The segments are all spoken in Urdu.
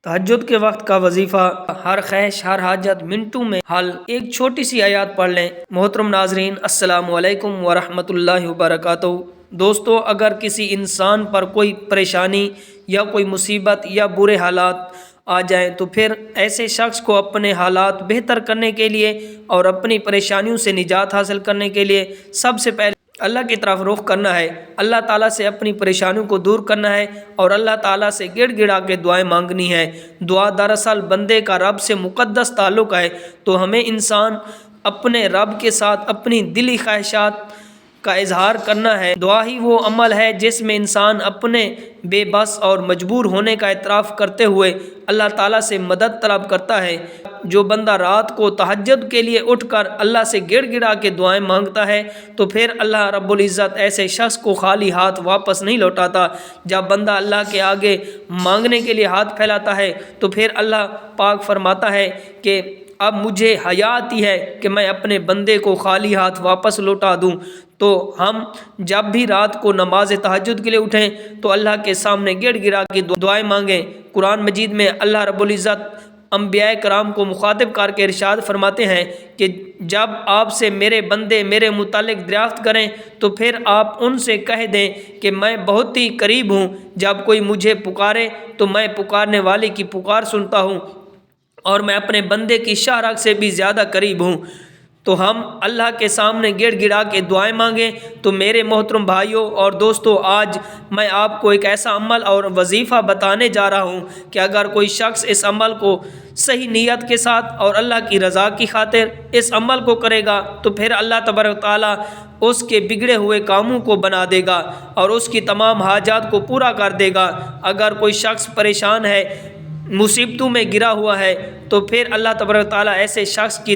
تہجد کے وقت کا وظیفہ، ہر خواہش ہر حاجت منٹوں میں حل۔ ایک چھوٹی سی آیات پڑھ لیں۔ محترم ناظرین، السلام علیکم ورحمۃ اللہ وبرکاتہ۔ دوستو، اگر کسی انسان پر کوئی پریشانی یا کوئی مصیبت یا برے حالات آ جائیں تو پھر ایسے شخص کو اپنے حالات بہتر کرنے کے لیے اور اپنی پریشانیوں سے نجات حاصل کرنے کے لیے سب سے پہلے اللہ کی طرف رخ کرنا ہے، اللہ تعالیٰ سے اپنی پریشانیوں کو دور کرنا ہے اور اللہ تعالیٰ سے گڑ گڑا کے دعائیں مانگنی ہے۔ دعا دراصل بندے کا رب سے مقدس تعلق ہے، تو ہمیں انسان اپنے رب کے ساتھ اپنی دلی خواہشات کا اظہار کرنا ہے۔ دعا ہی وہ عمل ہے جس میں انسان اپنے بے بس اور مجبور ہونے کا اعتراف کرتے ہوئے اللہ تعالیٰ سے مدد طلب کرتا ہے۔ جو بندہ رات کو تہجد کے لیے اٹھ کر اللہ سے گڑ گڑا کے دعائیں مانگتا ہے تو پھر اللہ رب العزت ایسے شخص کو خالی ہاتھ واپس نہیں لوٹاتا۔ جب بندہ اللہ کے آگے مانگنے کے لیے ہاتھ پھیلاتا ہے تو پھر اللہ پاک فرماتا ہے کہ اب مجھے حیا آتی ہے کہ میں اپنے بندے کو خالی ہاتھ واپس لوٹا دوں۔ تو ہم جب بھی رات کو نماز تہجد کے لیے اٹھیں تو اللہ کے سامنے گڑ گڑا کی دعائیں مانگیں۔ قرآن مجید میں اللہ رب العزت انبیاء کرام کو مخاطب کر کے ارشاد فرماتے ہیں کہ جب آپ سے میرے بندے میرے متعلق دریافت کریں تو پھر آپ ان سے کہہ دیں کہ میں بہت ہی قریب ہوں، جب کوئی مجھے پکارے تو میں پکارنے والے کی پکار سنتا ہوں اور میں اپنے بندے کی شاہ راہ سے بھی زیادہ قریب ہوں۔ تو ہم اللہ کے سامنے گڑ گڑا کے دعائیں مانگیں۔ تو میرے محترم بھائیوں اور دوستوں، آج میں آپ کو ایک ایسا عمل اور وظیفہ بتانے جا رہا ہوں کہ اگر کوئی شخص اس عمل کو صحیح نیت کے ساتھ اور اللہ کی رضا کی خاطر اس عمل کو کرے گا تو پھر اللہ تبارک و تعالیٰ اس کے بگڑے ہوئے کاموں کو بنا دے گا اور اس کی تمام حاجات کو پورا کر دے گا۔ اگر کوئی شخص پریشان ہے، مصیبتوں میں گرا ہوا ہے تو پھر اللہ تبارک و تعالیٰ ایسے شخص کی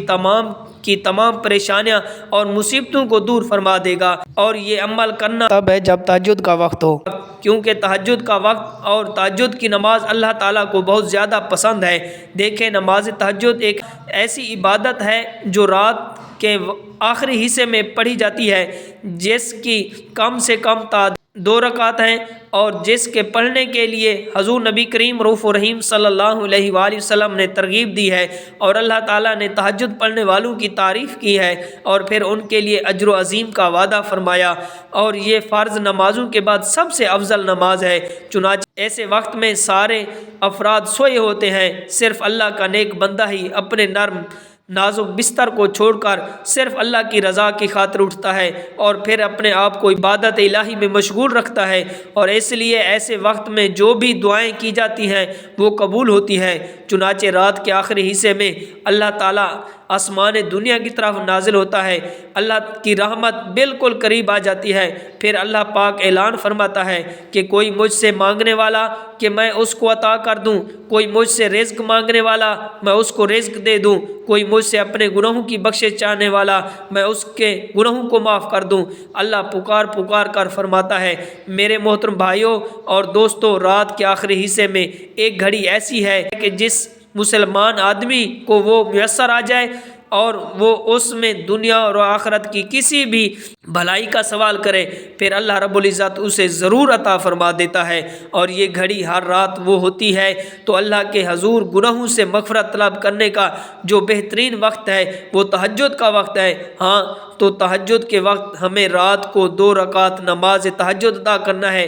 تمام پریشانیاں اور مصیبتوں کو دور فرما دے گا۔ اور یہ عمل کرنا تب ہے جب تہجد کا وقت ہو، کیونکہ تہجد کا وقت اور تہجد کی نماز اللہ تعالیٰ کو بہت زیادہ پسند ہے۔ دیکھیں، نماز تہجد ایک ایسی عبادت ہے جو رات کے آخری حصے میں پڑھی جاتی ہے، جس کی کم سے کم تعداد 2 رکعت ہیں اور جس کے پڑھنے کے لیے حضور نبی کریم رؤوف الرحیم صلی اللہ علیہ وآلہ وسلم نے ترغیب دی ہے، اور اللہ تعالیٰ نے تہجد پڑھنے والوں کی تعریف کی ہے اور پھر ان کے لیے اجر و عظیم کا وعدہ فرمایا، اور یہ فرض نمازوں کے بعد سب سے افضل نماز ہے۔ چنانچہ ایسے وقت میں سارے افراد سوئے ہوتے ہیں، صرف اللہ کا نیک بندہ ہی اپنے نرم نازک بستر کو چھوڑ کر صرف اللہ کی رضا کی خاطر اٹھتا ہے اور پھر اپنے آپ کو عبادت الہی میں مشغول رکھتا ہے، اور اس لیے ایسے وقت میں جو بھی دعائیں کی جاتی ہیں وہ قبول ہوتی ہیں۔ چنانچہ رات کے آخری حصے میں اللہ تعالیٰ آسمان دنیا کی طرف نازل ہوتا ہے، اللہ کی رحمت بالکل قریب آ جاتی ہے۔ پھر اللہ پاک اعلان فرماتا ہے کہ کوئی مجھ سے مانگنے والا کہ میں اس کو عطا کر دوں، کوئی مجھ سے رزق مانگنے والا میں اس کو رزق دے دوں، کوئی مجھ سے اپنے گناہوں کی بخشش چاہنے والا میں اس کے گناہوں کو معاف کر دوں۔ اللہ پکار پکار کر فرماتا ہے۔ میرے محترم بھائیوں اور دوستوں، رات کے آخری حصے میں ایک گھڑی ایسی ہے کہ جس مسلمان آدمی کو وہ میسر آ جائے اور وہ اس میں دنیا اور آخرت کی کسی بھی بھلائی کا سوال کرے، پھر اللہ رب العزت اسے ضرور عطا فرما دیتا ہے، اور یہ گھڑی ہر رات وہ ہوتی ہے۔ تو اللہ کے حضور گناہوں سے مغفرت طلب کرنے کا جو بہترین وقت ہے وہ تہجد کا وقت ہے۔ ہاں، تو تہجد کے وقت ہمیں رات کو 2 رکعت نماز تہجد ادا کرنا ہے،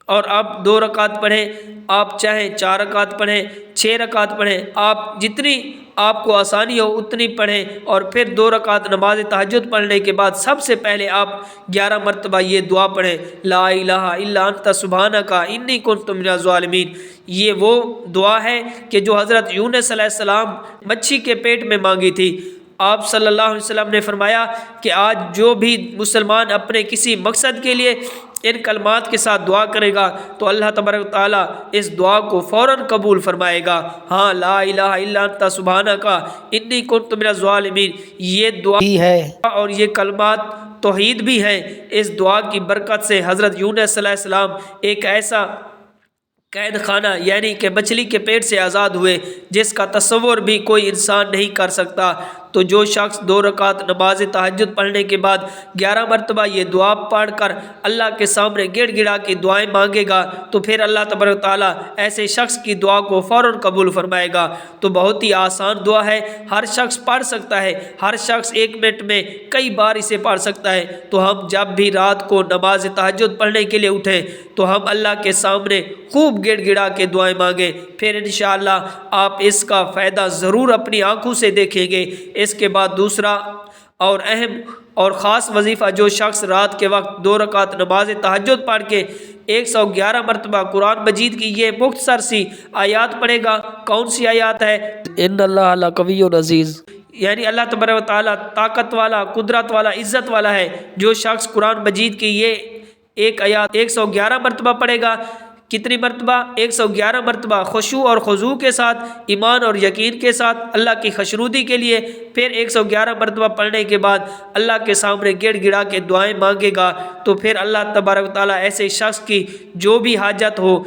اور آپ 2 رکعت پڑھیں، آپ چاہیں 4 رکعت پڑھیں، 6 رکعت پڑھیں، آپ جتنی آپ کو آسانی ہو اتنی پڑھیں، اور پھر 2 رکعت نماز تہجد پڑھنے کے بعد سب سے پہلے آپ 11 مرتبہ یہ دعا پڑھیں، لا الہ الا انت سبحانک انی کنت من الظالمین۔ یہ وہ دعا ہے کہ جو حضرت یونس علیہ السلام مچھی کے پیٹ میں مانگی تھی۔ آپ صلی اللہ علیہ وسلم نے فرمایا کہ آج جو بھی مسلمان اپنے کسی مقصد کے لیے ان کلمات کے ساتھ دعا کرے گا تو اللہ تبارک و تعالیٰ اس دعا کو فوراً قبول فرمائے گا۔ ہاں، لا الہ الا انت سبحانک انی کنت من الظالمین، یہ دعا ہی ہے اور یہ کلمات توحید بھی ہیں۔ اس دعا کی برکت سے حضرت یونس علیہ السلام ایک ایسا قید خانہ یعنی کہ مچھلی کے پیٹ سے آزاد ہوئے جس کا تصور بھی کوئی انسان نہیں کر سکتا۔ تو جو شخص 2 رکعت نماز تہجد پڑھنے کے بعد 11 مرتبہ یہ دعا پڑھ کر اللہ کے سامنے گڑ گڑا کے دعائیں مانگے گا تو پھر اللہ تبارک و تعالیٰ ایسے شخص کی دعا کو فوراً قبول فرمائے گا۔ تو بہت ہی آسان دعا ہے، ہر شخص پڑھ سکتا ہے، ہر شخص 1 منٹ میں کئی بار اسے پڑھ سکتا ہے۔ تو ہم جب بھی رات کو نماز تہجد پڑھنے کے لیے اٹھیں تو ہم اللہ کے سامنے خوب گڑ گڑا کے دعائیں مانگیں، پھر انشاءاللہ آپ اس کا فائدہ ضرور اپنی آنکھوں سے دیکھیں گے۔ اس کے بعد دوسرا اور اہم اور خاص وظیفہ، جو شخص رات کے وقت 2 رکعت نماز تہجد پڑھ کے 111 مرتبہ قرآن مجید کی یہ مختصر سی آیات پڑھے گا۔ کون سی آیات ہے؟ ان اللہ لقوی عزیز، یعنی اللہ تبارک و تعالیٰ طاقت والا، قدرت والا، عزت والا ہے۔ جو شخص قرآن مجید کی یہ ایک آیات 111 مرتبہ پڑھے گا، کتنی مرتبہ؟ 111 مرتبہ، خشوع اور خضوع کے ساتھ، ایمان اور یقین کے ساتھ، اللہ کی خوشنودی کے لیے، پھر 111 مرتبہ پڑھنے کے بعد اللہ کے سامنے گڑ گڑا کے دعائیں مانگے گا تو پھر اللہ تبارک و تعالیٰ ایسے شخص کی جو بھی حاجت ہو،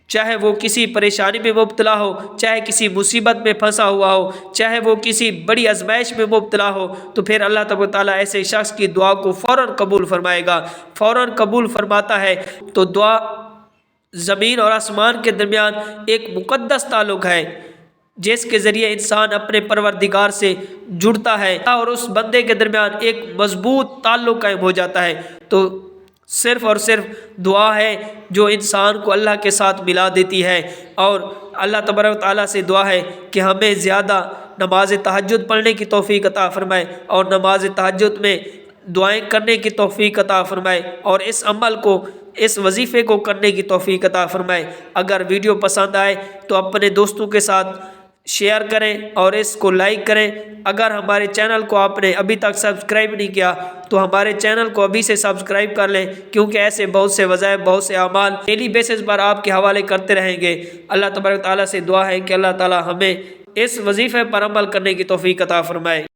چاہے وہ کسی پریشانی میں مبتلا ہو، چاہے کسی مصیبت میں پھنسا ہوا ہو، چاہے وہ کسی بڑی آزمائش میں مبتلا ہو، تو پھر اللہ تبارک و تعالیٰ ایسے شخص کی دعا کو فوراً قبول فرمائے گا، فوراً قبول فرماتا ہے۔ تو دعا زمین اور آسمان کے درمیان ایک مقدس تعلق ہے جس کے ذریعے انسان اپنے پروردگار سے جڑتا ہے اور اس بندے کے درمیان ایک مضبوط تعلق قائم ہو جاتا ہے۔ تو صرف اور صرف دعا ہے جو انسان کو اللہ کے ساتھ ملا دیتی ہے، اور اللہ تبارک و تعالیٰ سے دعا ہے کہ ہمیں زیادہ نماز تہجد پڑھنے کی توفیق عطا فرمائے اور نماز تہجد میں دعائیں کرنے کی توفیق عطا فرمائے، اور اس عمل کو، اس وظیفے کو کرنے کی توفیق عطا فرمائے۔ اگر ویڈیو پسند آئے تو اپنے دوستوں کے ساتھ شیئر کریں اور اس کو لائک کریں۔ اگر ہمارے چینل کو آپ نے ابھی تک سبسکرائب نہیں کیا تو ہمارے چینل کو ابھی سے سبسکرائب کر لیں، کیونکہ ایسے بہت سے وظائف، بہت سے اعمال ڈیلی بیسس پر آپ کے حوالے کرتے رہیں گے۔ اللہ تبارک و تعالیٰ سے دعا ہے کہ اللہ تعالیٰ ہمیں اس وظیفے پر عمل کرنے کی توفیق عطا فرمائے۔